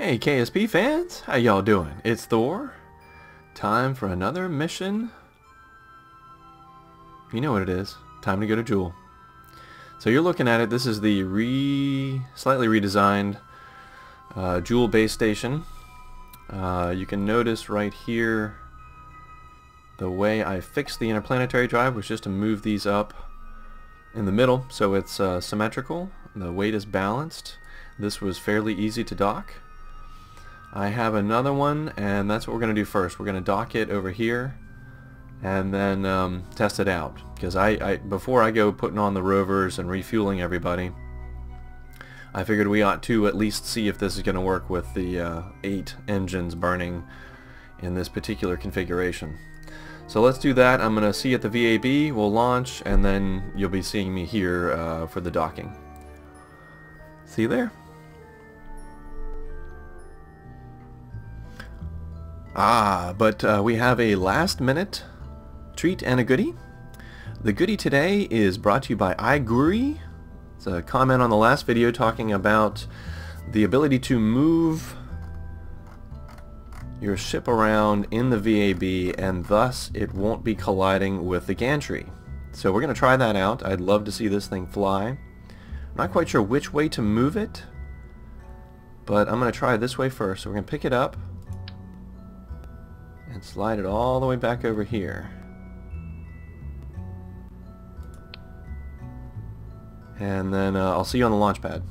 Hey KSP fans, how y'all doing? It's Thor. Time for another mission. You know what it is. Time to go to Jool. So you're looking at it, this is the slightly redesigned Jool base station. You can notice right here the way I fixed the interplanetary drive was just to move these up in the middle so it's symmetrical. The weight is balanced. This was fairly easy to dock. I have another one, and that's what we're going to do first. We're going to dock it over here and then test it out, because before I go putting on the rovers and refueling everybody, I figured we ought to at least see if this is going to work with the 8 engines burning in this particular configuration. So let's do that. I'm going to see you at the VAB, we'll launch, and then you'll be seeing me here for the docking. See you there. But we have a last minute treat and a goodie. The goodie today is brought to you by iGourry. It's a comment on the last video talking about the ability to move your ship around in the VAB, and thus it won't be colliding with the gantry. So we're going to try that out. I'd love to see this thing fly. I'm not quite sure which way to move it, but I'm going to try this way first. So we're going to pick it up and slide it all the way back over here. And then I'll see you on the launch pad.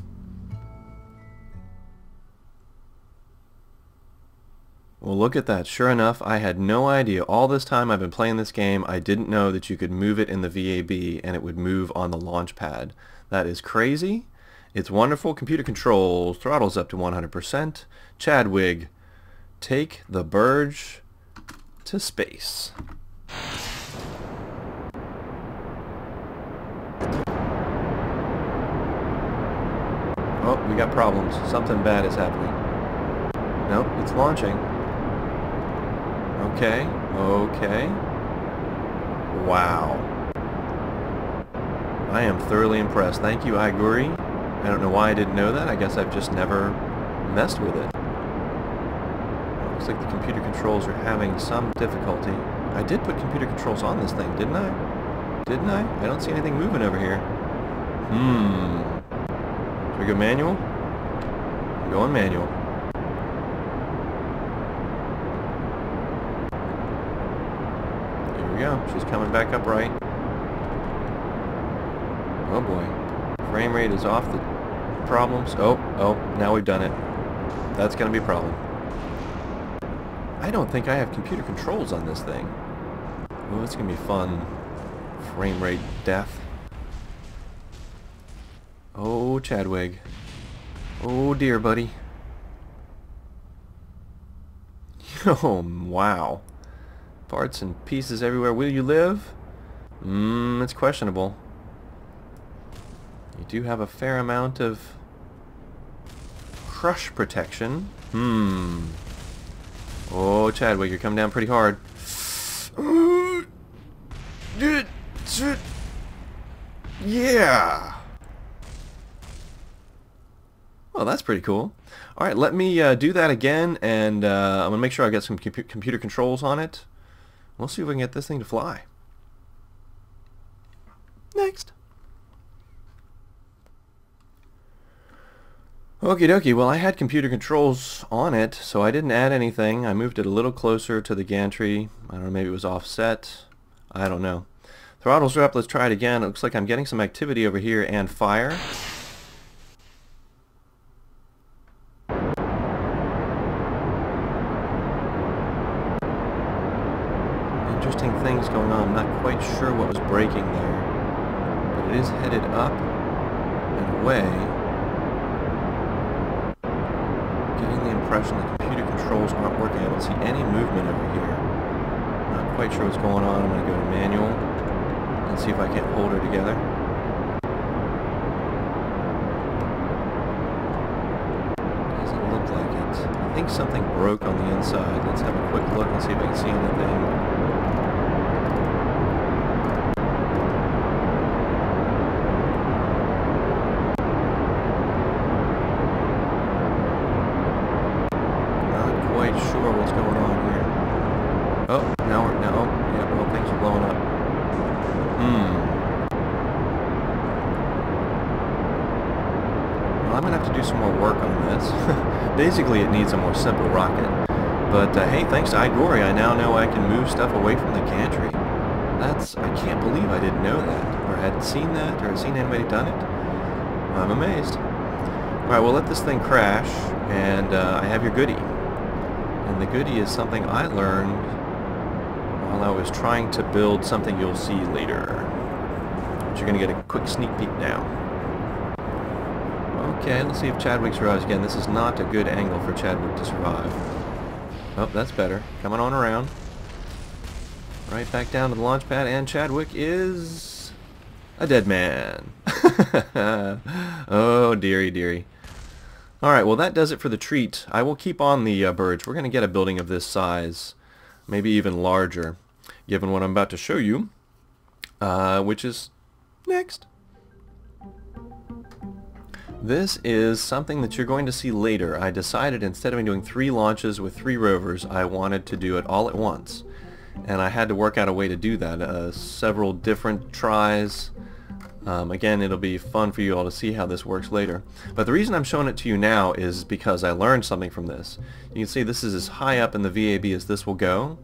Well, look at that. Sure enough, I had no idea. All this time I've been playing this game, I didn't know that you could move it in the VAB and it would move on the launch pad. That is crazy. It's wonderful. Computer controls, throttles up to 100%. Chadwig, take the Burge to space. Oh, we got problems. Something bad is happening. Nope, it's launching. Okay, okay. Wow. I am thoroughly impressed. Thank you, iGourry. I don't know why I didn't know that. I guess I've just never messed with it. Looks like the computer controls are having some difficulty. I did put computer controls on this thing, didn't I? Didn't I? I don't see anything moving over here. Should we go manual? I'm going manual. Here we go. She's coming back upright. Oh boy. Frame rate is off the problems. Oh, now we've done it. That's going to be a problem. I don't think I have computer controls on this thing. Oh, it's going to be fun. Frame rate death. Oh, Chadwig. Oh, dear, buddy. Oh, wow. Parts and pieces everywhere. Will you live? It's questionable. You do have a fair amount of crush protection. Oh, Chadwig, you're coming down pretty hard. Yeah! Well, that's pretty cool. Alright, let me do that again, and I'm going to make sure I get some computer controls on it. We'll see if we can get this thing to fly. Next. Okie dokie, well I had computer controls on it, so I didn't add anything. I moved it a little closer to the gantry. I don't know, maybe it was offset. I don't know. Throttles are up, let's try it again. It looks like I'm getting some activity over here and fire. Interesting things going on. I'm not quite sure what was breaking there, but it is headed up and away. Getting the impression the computer controls aren't working. I don't see any movement over here. Not quite sure what's going on. I'm going to go to manual and see if I can't hold her together. Doesn't look like it. I think something broke on the inside. Let's have a quick look and see if I can see anything. sure what's going on here. Oh, yeah, well, things are blowing up. Well, I'm gonna have to do some more work on this. Basically, it needs a more simple rocket. But hey, thanks to iGourry, I now know I can move stuff away from the gantry. I can't believe I didn't know that, or hadn't seen that, or seen anybody done it. I'm amazed. Alright, we'll let this thing crash, and I have your goody. And the goody is something I learned while I was trying to build something you'll see later. But you're going to get a quick sneak peek now. Okay, let's see if Chadwick survives again. This is not a good angle for Chadwick to survive. Oh, that's better. Coming on around. Right back down to the launch pad, and Chadwick is a dead man. Oh, dearie, dearie. Alright, well that does it for the treat. I will keep on the birds. We're going to get a building of this size, maybe even larger, given what I'm about to show you, which is next. This is something that you're going to see later. I decided instead of doing 3 launches with 3 rovers, I wanted to do it all at once. And I had to work out a way to do that. Several different tries. Again, it'll be fun for you all to see how this works later. But the reason I'm showing it to you now is because I learned something from this. You can see this is as high up in the VAB as this will go.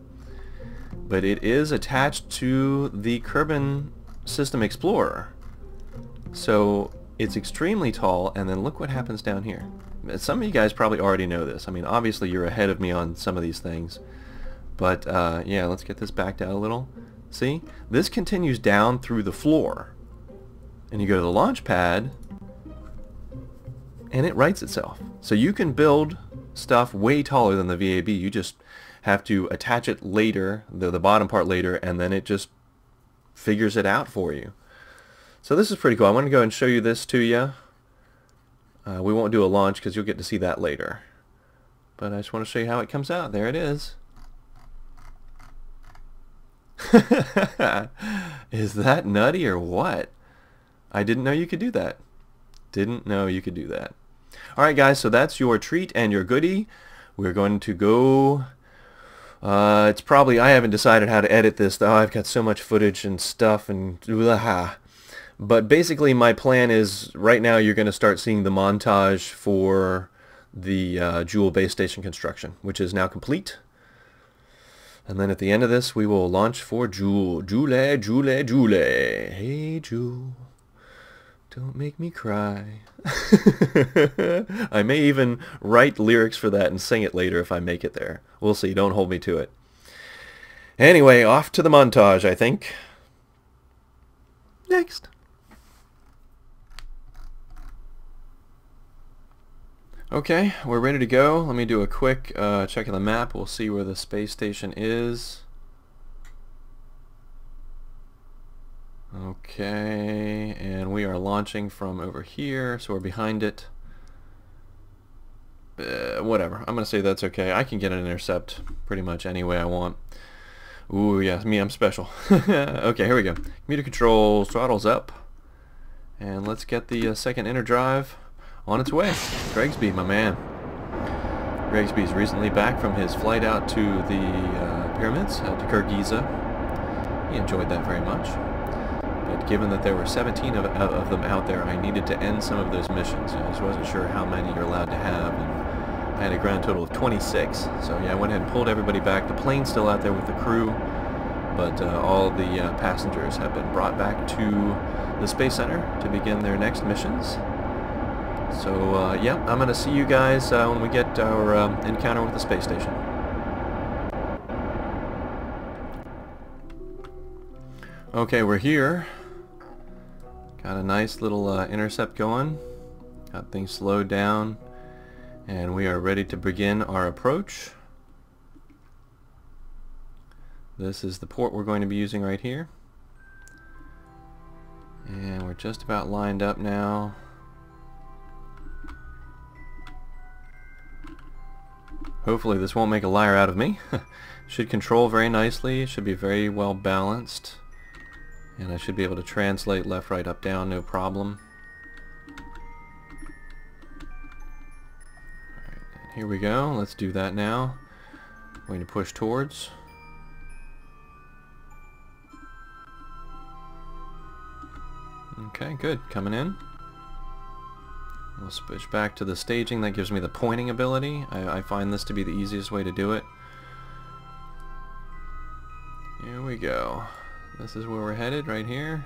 But it is attached to the Kerbal System Explorer. So it's extremely tall, and then look what happens down here. Some of you guys probably already know this. I mean, obviously you're ahead of me on some of these things. But yeah, let's get this backed out a little. See? This continues down through the floor. And you go to the launch pad, and it rights itself. So you can build stuff way taller than the VAB. You just have to attach it later, the bottom part later, and then it just figures it out for you. So this is pretty cool. I want to go and show you this to you. We won't do a launch because you'll get to see that later. But I just want to show you how it comes out. There it is. Is that nutty or what? I didn't know you could do that. Didn't know you could do that. Alright guys, so that's your treat and your goody. We're going to go... it's probably... I haven't decided how to edit this though. I've got so much footage and stuff and... But basically my plan is right now you're going to start seeing the montage for the Jool base station construction, which is now complete. And then at the end of this, we will launch for Jool. Jool, Jool, Jool. Hey, Jool. Don't make me cry. I may even write lyrics for that and sing it later if I make it there. We'll see. Don't hold me to it. Anyway, off to the montage, I think. Next. Okay, we're ready to go. Let me do a quick check of the map. We'll see where the space station is. Okay, and we are launching from over here, so we're behind it. Whatever. I'm going to say that's okay. I can get an intercept pretty much any way I want. Ooh, yeah, me, I'm special. Okay, here we go. Computer control, throttles up. And let's get the second inner drive on its way. Gregsby, my man. Gregsby's recently back from his flight out to the pyramids, out to Kyrgyzstan. He enjoyed that very much. But given that there were 17 of them out there, I needed to end some of those missions. I just wasn't sure how many you're allowed to have, and I had a grand total of 26. So yeah, I went ahead and pulled everybody back. The plane's still out there with the crew, but all the passengers have been brought back to the Space Center to begin their next missions. So yeah, I'm going to see you guys when we get our encounter with the space station. Okay, we're here. Got a nice little intercept going. Got things slowed down. And we are ready to begin our approach. This is the port we're going to be using right here. And we're just about lined up now. Hopefully this won't make a liar out of me. Should control very nicely. Should be very well balanced. And I should be able to translate left, right, up, down, no problem. Alright, here we go. Let's do that now. Going to push towards. Okay, good. Coming in. We'll switch back to the staging. That gives me the pointing ability. I find this to be the easiest way to do it. Here we go. This is where we're headed, right here.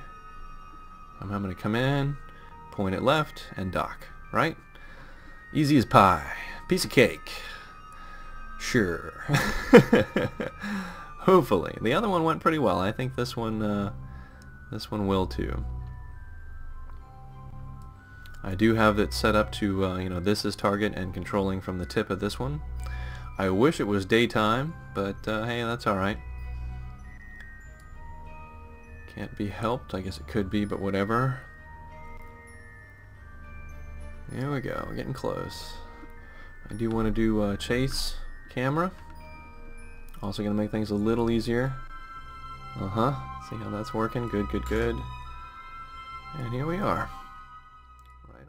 I'm going to come in, point it left, and dock. Right? Easy as pie. Piece of cake. Sure. Hopefully. The other one went pretty well. I think this one will too. I do have it set up to, you know, this is target and controlling from the tip of this one. I wish it was daytime, but hey, that's alright. Can't be helped. I guess it could be, but whatever. There we go. We're getting close. I do want to do chase camera. Also going to make things a little easier. See how that's working. Good, good, good. And here we are. Right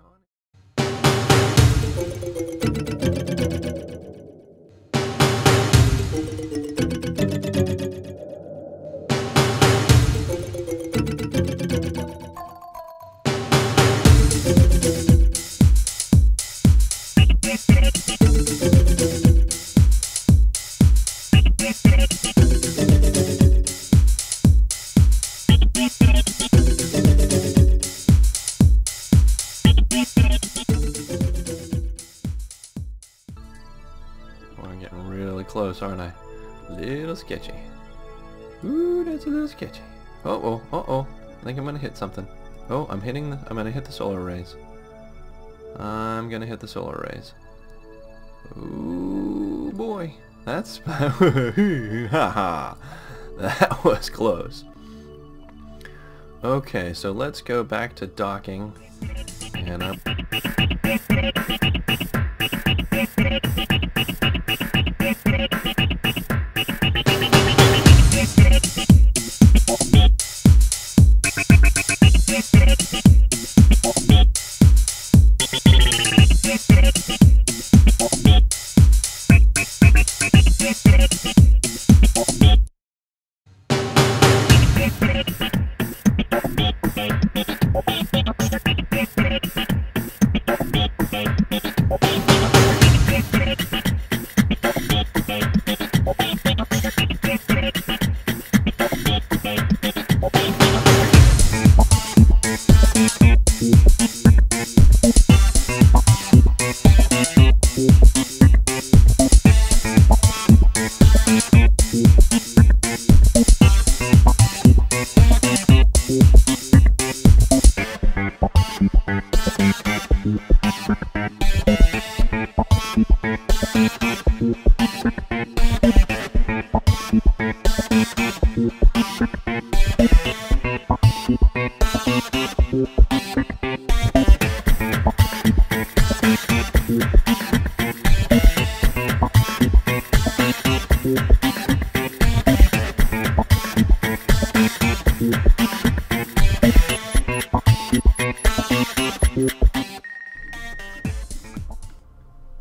I'm getting really close, aren't I? Little sketchy. Ooh, that's a little sketchy. Uh-oh, uh-oh. I think I'm gonna hit something. Oh, I'm gonna hit the solar rays. I'm gonna hit the solar rays. Ooh, boy. That's... Haha. That was close. Okay, so let's go back to docking. And up.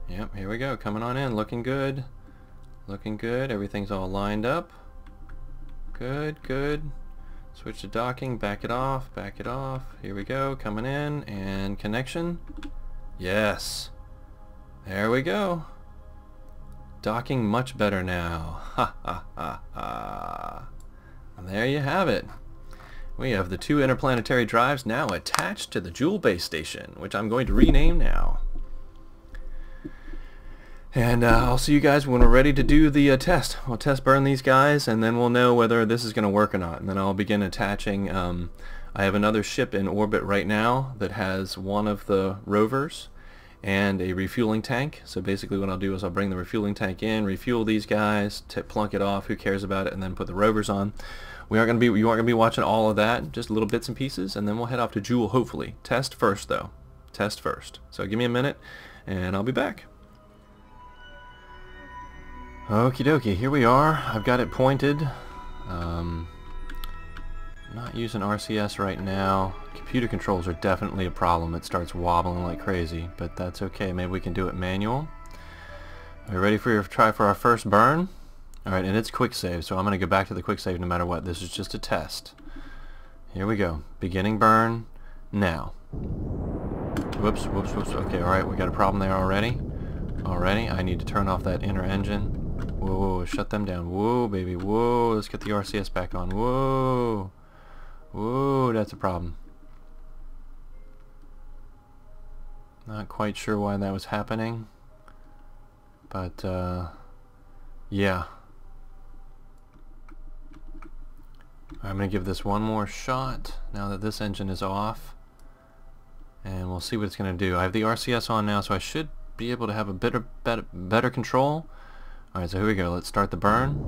Yep, here we go, coming on in, looking good. Looking good, everything's all lined up. Good, good. Switch to docking, back it off, Here we go, coming in, and connection. Yes. There we go. Docking much better now. Ha ha ha ha. And there you have it. We have the two interplanetary drives now attached to the Jool base station, which I'm going to rename now. And I'll see you guys when we're ready to do the test. We'll test burn these guys, and then we'll know whether this is going to work or not. And then I'll begin attaching. I have another ship in orbit right now that has one of the rovers and a refueling tank. So basically what I'll do is I'll bring the refueling tank in, refuel these guys, plunk it off, who cares about it, and then put the rovers on. You aren't going to be watching all of that, just little bits and pieces, and then we'll head off to Jool, hopefully. Test first, though. Test first. So give me a minute, and I'll be back. Okie dokie, here we are. I've got it pointed. Not using RCS right now. Computer controls are definitely a problem. It starts wobbling like crazy, but that's okay. Maybe we can do it manual. Are we ready for try for our first burn? Alright, and it's quick save, so I'm going to go back to the quick save no matter what. This is just a test. Here we go. Beginning burn now. Whoops, whoops, whoops. Okay, alright, we got a problem there already. I need to turn off that inner engine. Whoa, whoa, shut them down. Whoa, baby, whoa. Let's get the RCS back on. Whoa. Whoa, that's a problem. Not quite sure why that was happening. But, yeah. I'm going to give this one more shot now that this engine is off. And we'll see what it's going to do. I have the RCS on now, so I should be able to have a bit of better control. Alright, so here we go. Let's start the burn.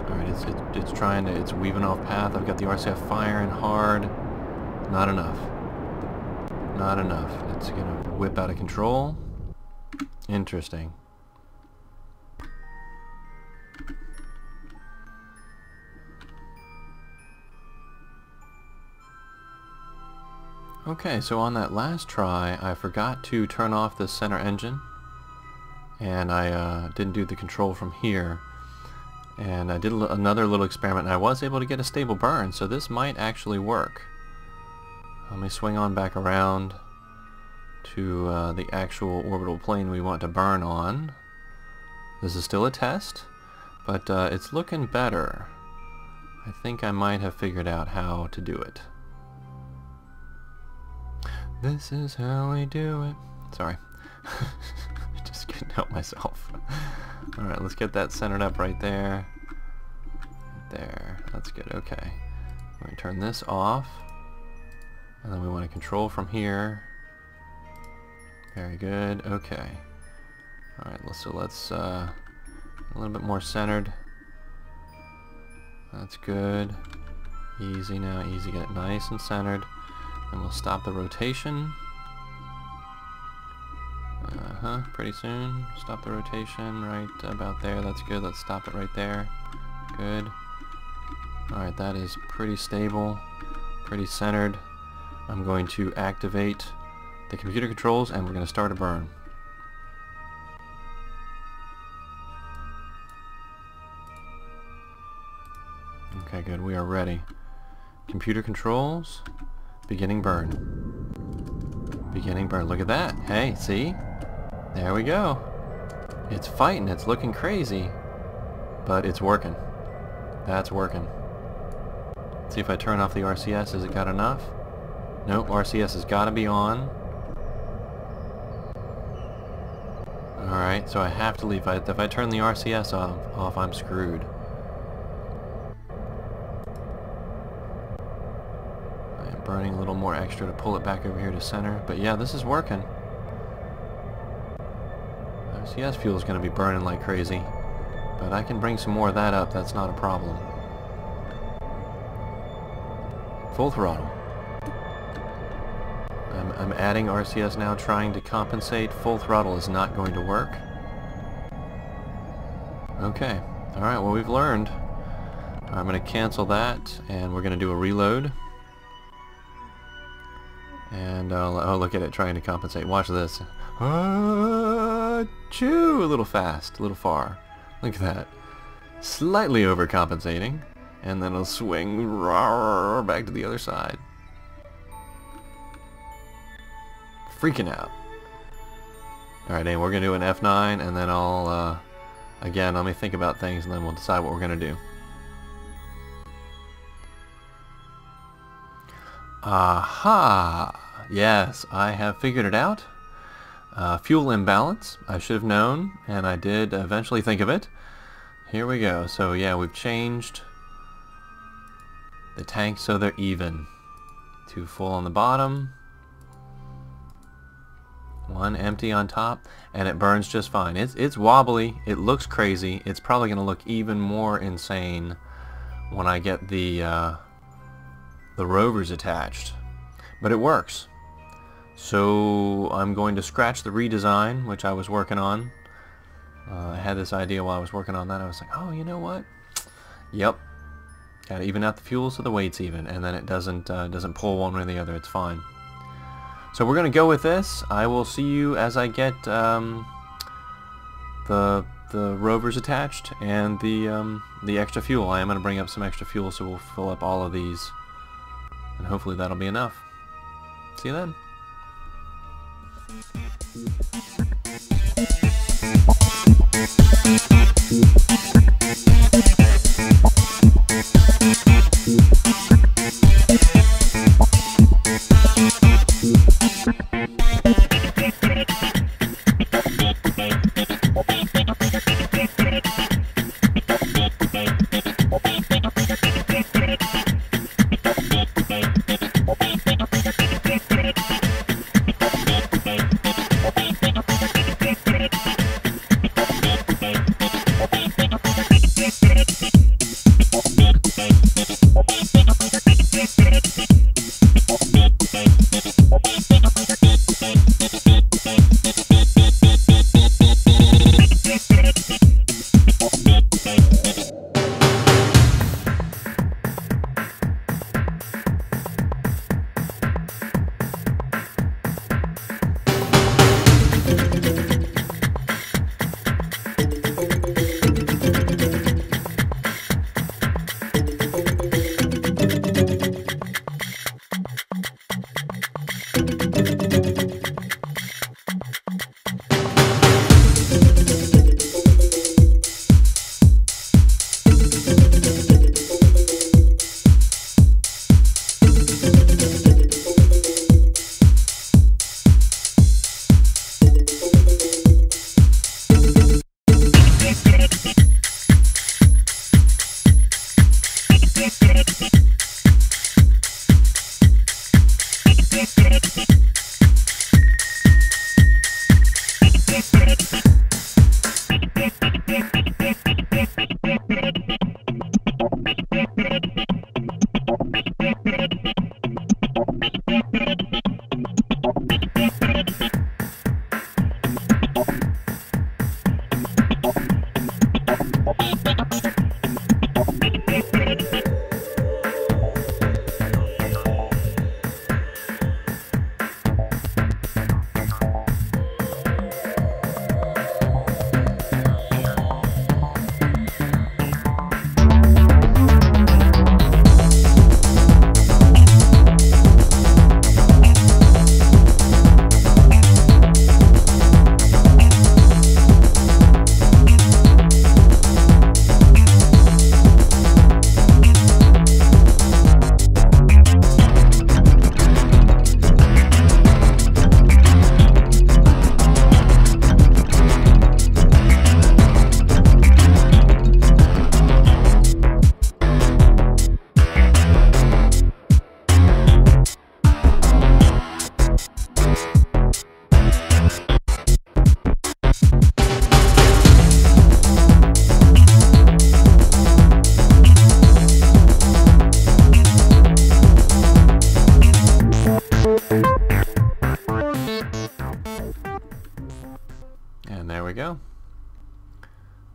Alright, it's weaving off path. I've got the RCF firing hard. Not enough. Not enough. It's going to whip out of control. Interesting. Okay, so on that last try, I forgot to turn off the center engine, and I didn't do the control from here, and I did another little experiment, and I was able to get a stable burn, so this might actually work. Let me swing on back around to the actual orbital plane we want to burn on. This is still a test, but it's looking better. I think I might have figured out how to do it. This is how we do it. Sorry. I just couldn't help myself. Alright, let's get that centered up right there. Right there. That's good. Okay. We're going to turn this off. And then we want to control from here. Very good. Okay. Alright, so let's a little bit more centered. That's good. Easy now. Easy. Get it nice and centered. And we'll stop the rotation. Pretty soon. Stop the rotation right about there. That's good. Let's stop it right there. Good. Alright, that is pretty stable. Pretty centered. I'm going to activate the computer controls and we're going to start a burn. Okay, good. We are ready. Computer controls. Beginning burn. Beginning burn. Look at that. Hey, see? There we go. It's fighting. It's looking crazy. But it's working. That's working. See if I turn off the RCS. Has it got enough? Nope. RCS has got to be on. Alright, so I have to leave. If I turn the RCS off, I'm screwed. Burning a little more extra to pull it back over here to center. But yeah, this is working. RCS fuel is going to be burning like crazy. But I can bring some more of that up. That's not a problem. Full throttle. I'm adding RCS now, trying to compensate. Full throttle is not going to work. Okay. Alright, well, we've learned. I'm going to cancel that, and we're going to do a reload. And oh, look at it trying to compensate. Watch this. Chew! A little fast, a little far. Look at that. Slightly overcompensating. And then it'll swing back to the other side. Freaking out. Alright, and we're going to do an F9, and then I'll, again, let me think about things, and then we'll decide what we're going to do. Aha! Yes, I have figured it out. Fuel imbalance. I should have known, and I did eventually think of it. Here we go. So yeah, we've changed the tanks so they're even. 2 full on the bottom, 1 empty on top, and it burns just fine. It's wobbly. It looks crazy. It's probably going to look even more insane when I get the rovers attached, but it works. So I'm going to scratch the redesign, which I was working on. I had this idea while I was working on that. I was like, oh, you know what? Yep, gotta even out the fuel so the weight's even, and then it doesn't pull one way or the other. It's fine. So we're gonna go with this. I will see you as I get the the rovers attached and the extra fuel. I am going to bring up some extra fuel, so we'll fill up all of these, and hopefully that'll be enough. See you then.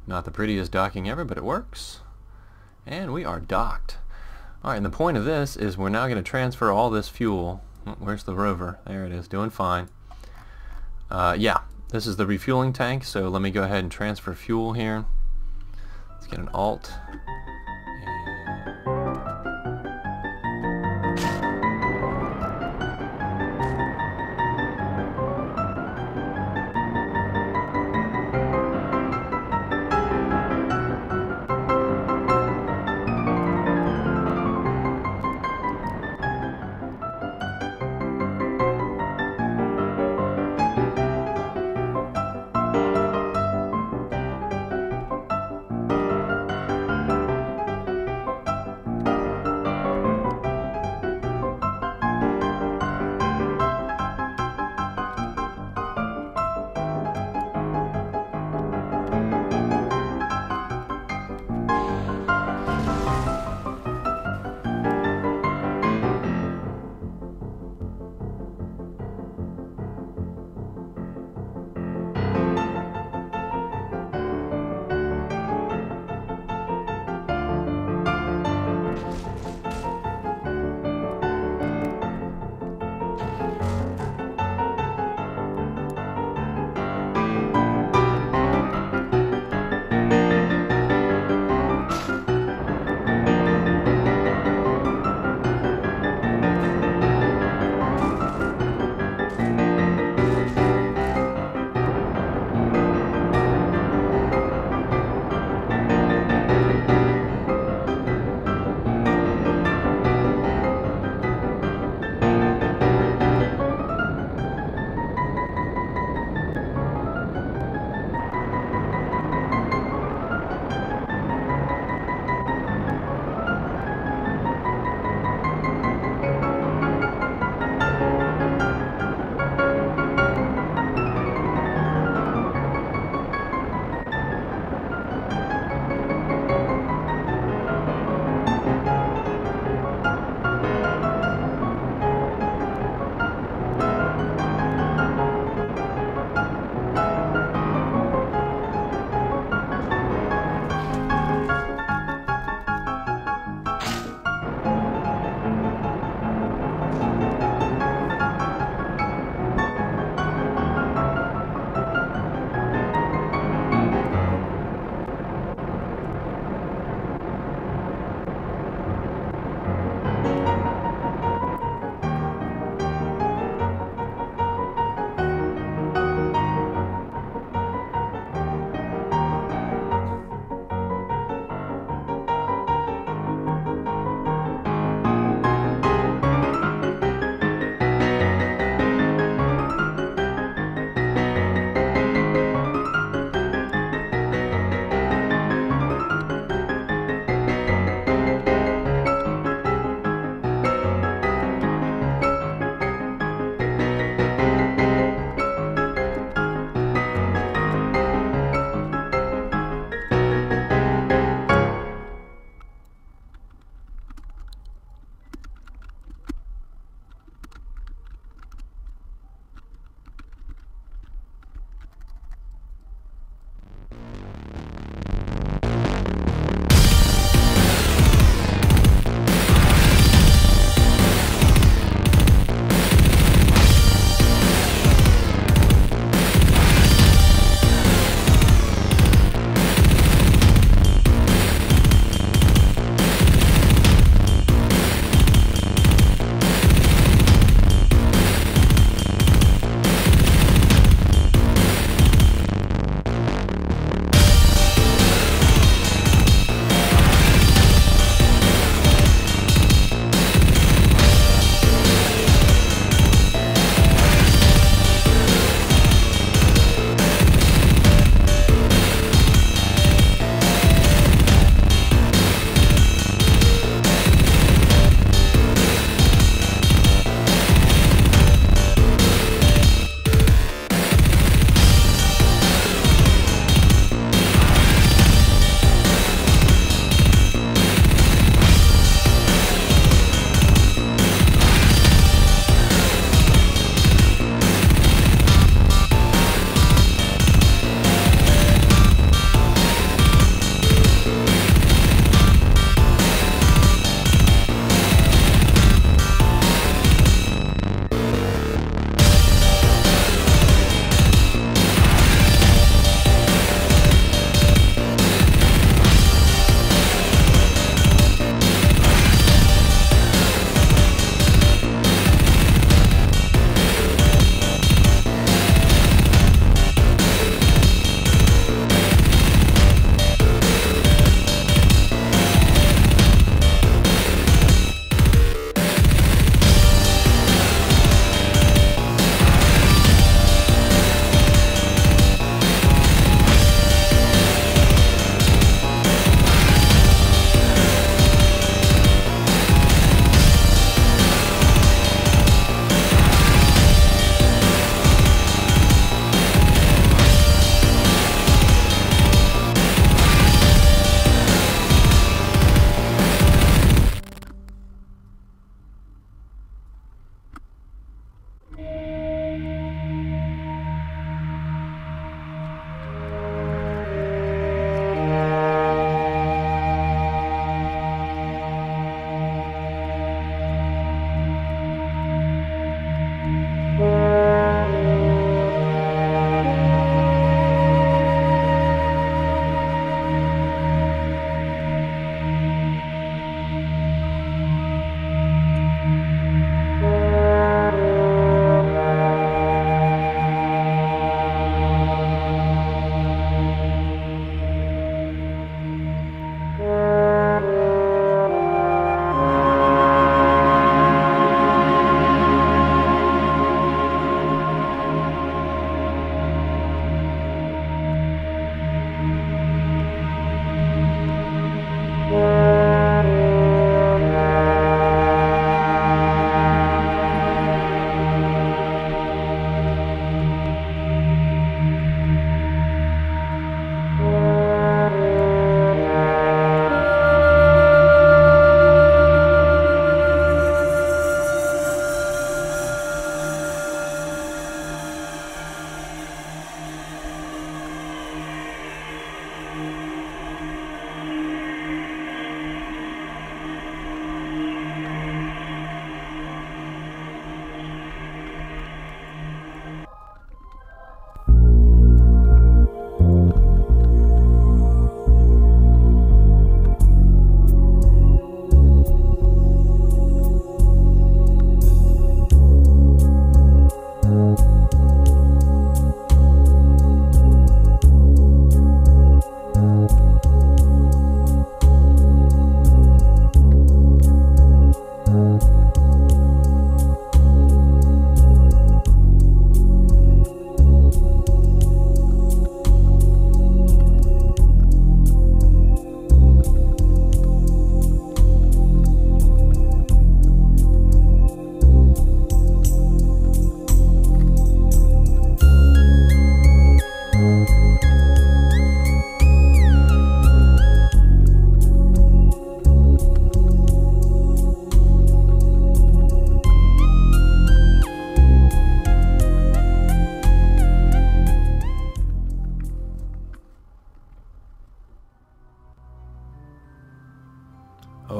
Not the prettiest docking ever, but it works. And we are docked. Alright, and the point of this is we're now going to transfer all this fuel. Where's the rover? There it is, doing fine. Yeah, this is the refueling tank, so let me go ahead and transfer fuel here. Let's get an alt.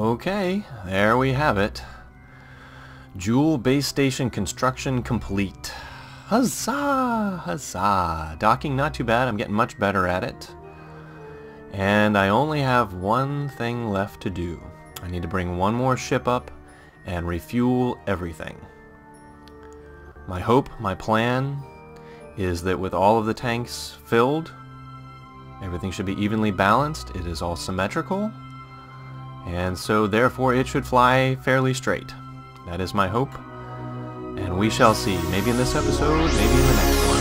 Okay, there we have it. Jool base station construction complete. Huzzah! Huzzah! Docking not too bad, I'm getting much better at it. And I only have one thing left to do. I need to bring one more ship up and refuel everything. My hope, my plan, is that with all of the tanks filled, everything should be evenly balanced, it is all symmetrical, and so therefore it should fly fairly straight. That is my hope, and we shall see. Maybe in this episode, maybe in the next one.